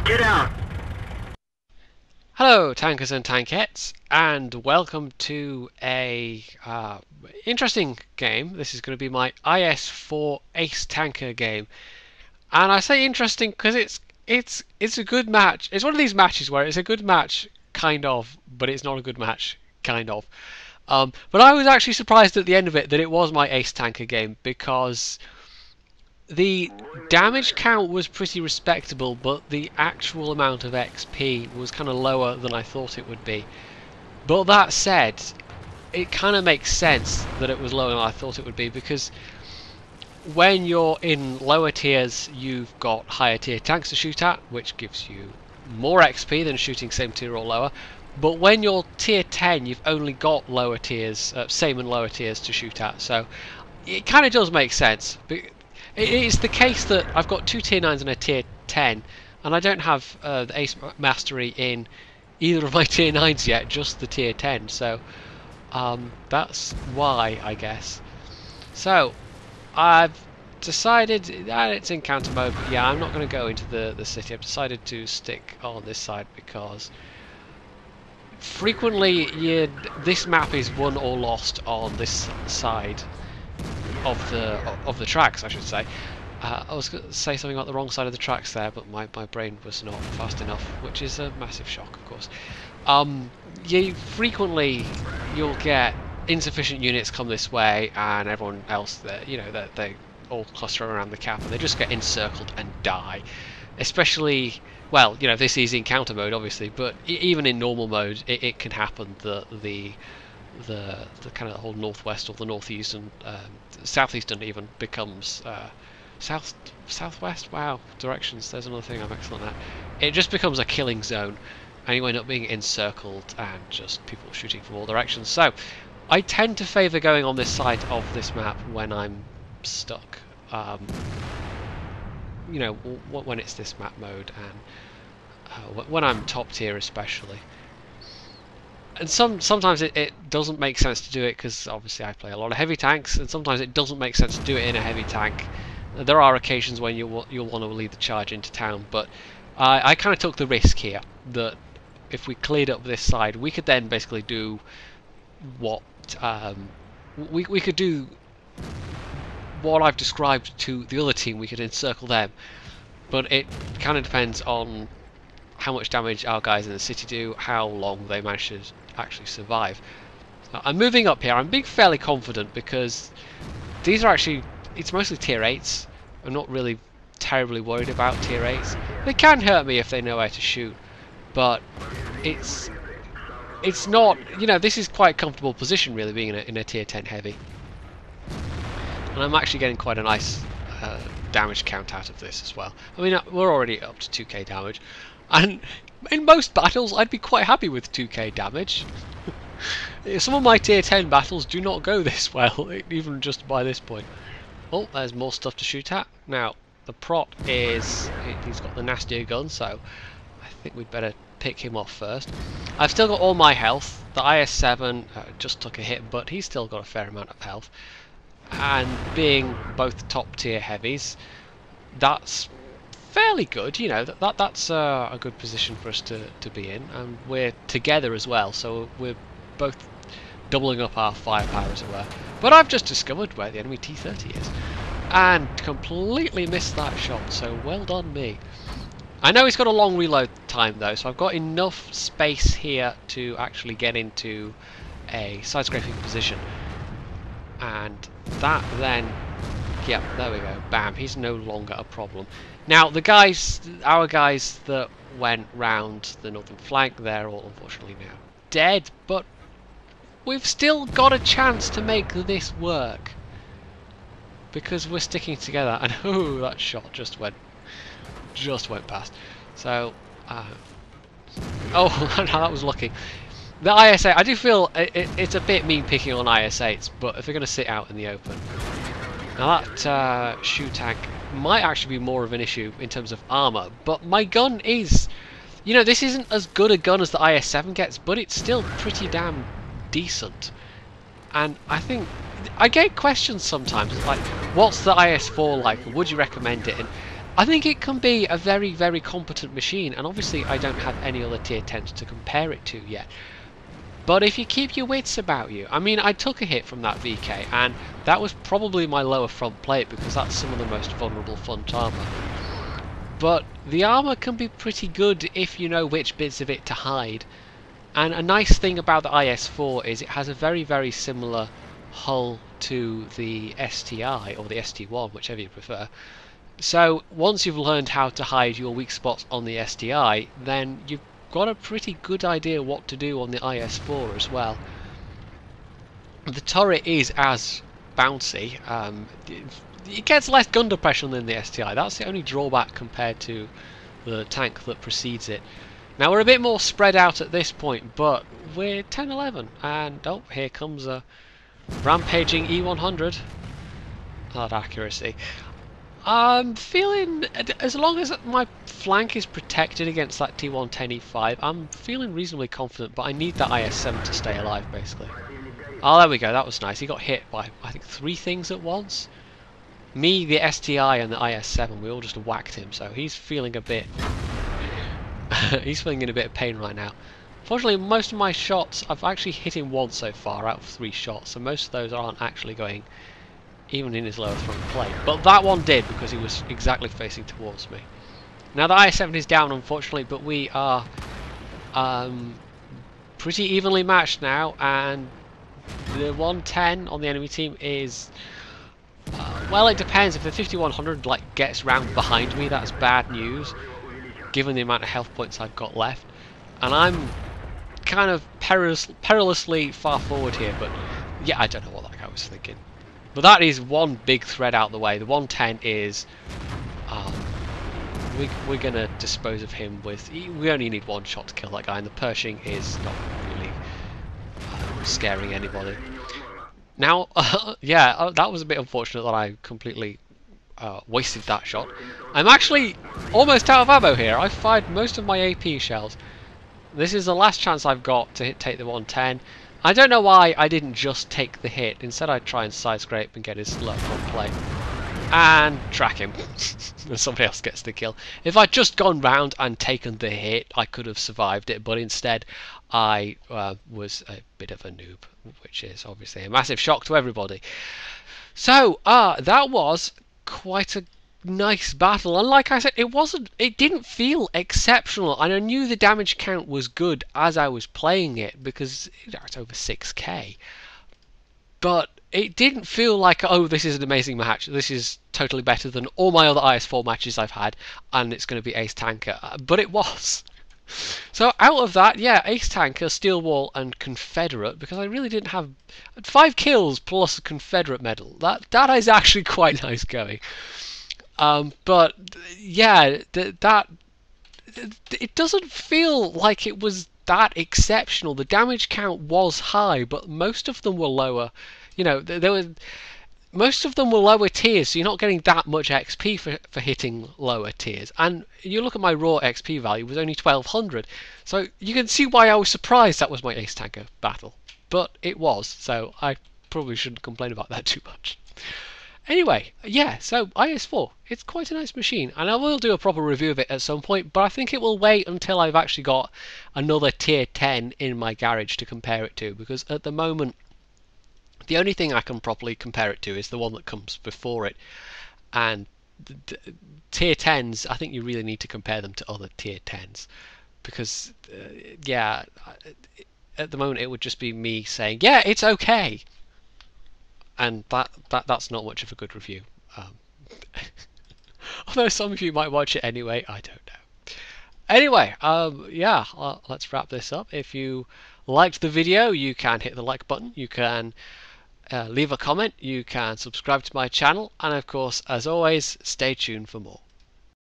get out! Hello tankers and tankettes, and welcome to a interesting game. This is going to be my IS-4 Ace Tanker game, and I say interesting because it's a good match. It's one of these matches where it's a good match, kind of, but it's not a good match, kind of. But I was actually surprised at the end of it that it was my Ace Tanker game because the damage count was pretty respectable, but the actual amount of XP was kind of lower than I thought it would be. But that said, it kind of makes sense that it was lower than I thought it would be, because when you're in lower tiers you've got higher tier tanks to shoot at, which gives you more XP than shooting same tier or lower. But when you're tier 10 you've only got lower tiers, same and lower tiers to shoot at, so it kind of does make sense. It is the case that I've got two tier 9s and a tier 10, and I don't have the Ace Mastery in either of my tier 9s yet, just the tier 10, so that's why, I guess. So I've decided that it's encounter mode, but yeah, I'm not going to go into the city. I've decided to stick on this side because frequently this map is won or lost on this side of the tracks, I should say. I was going to say something about the wrong side of the tracks there, but my brain was not fast enough, which is a massive shock, of course. You'll get insufficient units come this way, and everyone else, they all cluster around the cap, and they just get encircled and die. Especially, well, this is encounter mode, obviously, but even in normal mode, it can happen that the kind of whole northwest or the northeast and southeastern even becomes southwest. Wow, directions. There's another thing I'm excellent at. It just becomes a killing zone, and you end up being encircled and just people shooting from all directions. So I tend to favour going on this side of this map when I'm stuck. When it's this map mode, and when I'm top tier especially. And sometimes it doesn't make sense to do it because obviously I play a lot of heavy tanks, and sometimes it doesn't make sense to do it in a heavy tank. There are occasions when you'll want to lead the charge into town, but I kind of took the risk here that if we cleared up this side, we could then basically do what we could do what I've described to the other team. We could encircle them, but it kind of depends on how much damage our guys in the city do, how long they manage to actually survive. I'm moving up here. I'm being fairly confident because these are actually, it's mostly tier 8s. I'm not really terribly worried about tier 8s. They can hurt me if they know where to shoot, but it's not, this is quite a comfortable position really, being in a tier 10 heavy. And I'm actually getting quite a nice damage count out of this as well. I mean, we're already up to 2k damage. And in most battles, I'd be quite happy with 2k damage. Some of my tier 10 battles do not go this well, even just by this point. Oh, there's more stuff to shoot at. Now, the prot he's got the nastier gun, so I think we'd better pick him off first. I've still got all my health. The IS-4 just took a hit, but he's still got a fair amount of health. And being both top tier heavies, that's fairly good, that's a good position for us to be in, and we're together as well, so we're both doubling up our firepower, as it were. But I've just discovered where the enemy T-30 is, and completely missed that shot, so well done me. I know he's got a long reload time though, so I've got enough space here to actually get into a side-scraping position, and that then, yep, there we go, bam, he's no longer a problem. Now, our guys that went round the northern flank, they're all unfortunately now dead, but we've still got a chance to make this work because we're sticking together. And oh, that shot just went past. So, oh, that was lucky. The IS-8, I do feel it's a bit mean picking on IS-8s, but if they're going to sit out in the open. Now that shoe tank might actually be more of an issue in terms of armor, but my gun is, this isn't as good a gun as the IS-7 gets, but it's still pretty damn decent. And I think I get questions sometimes like, what's the IS-4 like? Would you recommend it? And I think it can be a very, very competent machine, and obviously I don't have any other tier 10s to compare it to yet. But if you keep your wits about you, I mean, I took a hit from that VK, and that was probably my lower front plate because that's some of the most vulnerable front armour. But the armour can be pretty good if you know which bits of it to hide. And a nice thing about the IS-4 is it has a very, very similar hull to the STI, or the ST1, whichever you prefer. So once you've learned how to hide your weak spots on the STI, then you've got a pretty good idea what to do on the IS-4 as well. The turret is as bouncy. It gets less gun depression than the STI. That's the only drawback compared to the tank that precedes it. Now we're a bit more spread out at this point, but we're 10-11, and oh, here comes a rampaging E100. That accuracy. I'm feeling, as long as my flank is protected against that T110E5, I'm feeling reasonably confident, but I need that IS-7 to stay alive, basically. Oh, there we go, that was nice. He got hit by, I think, 3 things at once. Me, the STI, and the IS-7, we all just whacked him, so he's feeling a bit... he's feeling in a bit of pain right now. Fortunately, most of my shots, I've actually hit him once so far out of 3 shots, so most of those aren't actually going even in his lower front plate. But that one did, because he was exactly facing towards me. Now the IS-7 is down, unfortunately, but we are pretty evenly matched now, and the 110 on the enemy team is... well, it depends. If the 5100 like gets round behind me, that's bad news, given the amount of health points I've got left. And I'm kind of perilously far forward here, but yeah, I don't know what that guy was thinking. But that is one big thread out the way. The 110 is... we're going to dispose of him with... We only need 1 shot to kill that guy, and the Pershing is not really scaring anybody. Now, yeah, that was a bit unfortunate that I completely wasted that shot. I'm actually almost out of ammo here. I fired most of my AP shells. This is the last chance I've got to take the 110. I don't know why I didn't just take the hit. Instead I'd try and side scrape and get his low front plate. And track him. And somebody else gets the kill. If I'd just gone round and taken the hit, I could have survived it. But instead, I was a bit of a noob, which is obviously a massive shock to everybody. So, that was quite a nice battle, and like I said, it didn't feel exceptional, and I knew the damage count was good as I was playing it because it's over 6k, but it didn't feel like, oh, this is an amazing match, this is totally better than all my other IS-4 matches I've had, and it's going to be Ace Tanker, but it was. So out of that, yeah, Ace Tanker, Steel Wall, and Confederate, because I really didn't have 5 kills plus a Confederate medal. That is actually quite nice going. But yeah, it doesn't feel like it was that exceptional. The damage count was high, but most of them were lower. You know, most of them were lower tiers, so you're not getting that much XP for hitting lower tiers. And you look at my raw XP value, it was only 1200. So you can see why I was surprised that was my Ace Tanker battle. But it was, so I probably shouldn't complain about that too much. Anyway, yeah, so IS-4, it's quite a nice machine, and I will do a proper review of it at some point, but I think it will wait until I've actually got another tier 10 in my garage to compare it to, because at the moment, the only thing I can properly compare it to is the one that comes before it, and tier 10s, I think you really need to compare them to other tier 10s, because, yeah, at the moment it would just be me saying, yeah, it's okay. And that's not much of a good review. Although some of you might watch it anyway, I don't know. Anyway, yeah, let's wrap this up. If you liked the video, you can hit the like button, you can leave a comment, you can subscribe to my channel, and of course, as always, stay tuned for more.